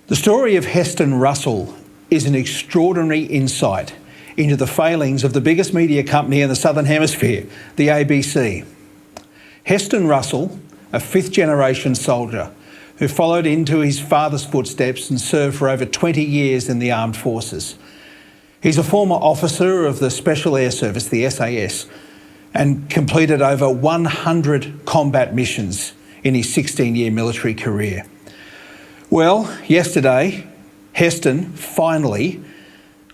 The story of Heston Russell is an extraordinary insight into the failings of the biggest media company in the Southern Hemisphere, the ABC. Heston Russell, a fifth-generation soldier who followed into his father's footsteps and served for over 20 years in the armed forces. He's a former officer of the Special Air Service, the SAS, and completed over 100 combat missions in his 16-year military career. Well, yesterday, Heston finally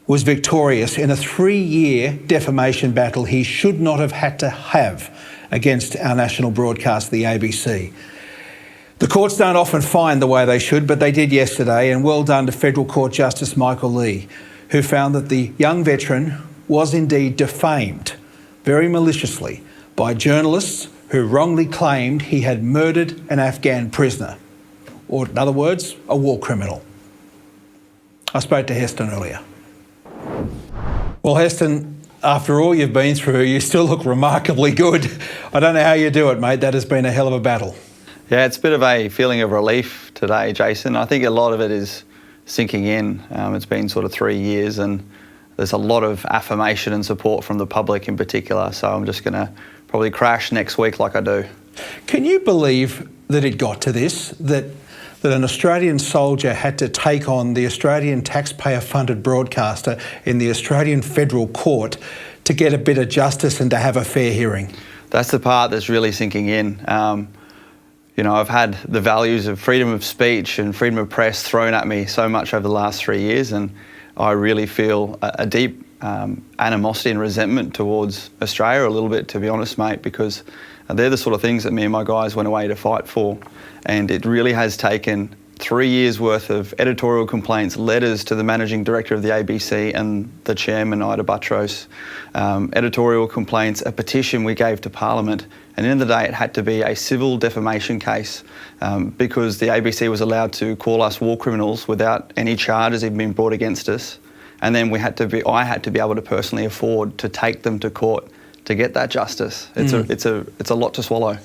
was victorious in a 3-year defamation battle he should not have had to have against our national broadcast, the ABC. The courts don't often find the way they should, but they did yesterday, and well done to Federal Court Justice Michael Lee, who found that the young veteran was indeed defamed, very maliciously, by journalists who wrongly claimed he had murdered an Afghan prisoner, or in other words, a war criminal. I spoke to Heston earlier. Well, Heston, after all you've been through, you still look remarkably good. I don't know how you do it, mate. That has been a hell of a battle. Yeah, it's a bit of a feeling of relief today, Jason. I think a lot of it is sinking in. It's been sort of 3 years and there's a lot of affirmation and support from the public in particular. So I'm just going to probably crash next week like I do. Can you believe that it got to this, that an Australian soldier had to take on the Australian taxpayer-funded broadcaster in the Australian Federal Court to get a bit of justice and to have a fair hearing? That's the part that's really sinking in. You know, I've had the values of freedom of speech and freedom of press thrown at me so much over the last 3 years, and I really feel a deep animosity and resentment towards Australia a little bit, to be honest, mate, because they're the sort of things that me and my guys went away to fight for. And it really has taken 3 years worth of editorial complaints, letters to the managing director of the ABC and the chairman, Ida Buttrose, editorial complaints, a petition we gave to Parliament. And at the end of the day, it had to be a civil defamation case because the ABC was allowed to call us war criminals without any charges even being brought against us. And then I had to be able to personally afford to take them to court to get that justice. It's a lot to swallow.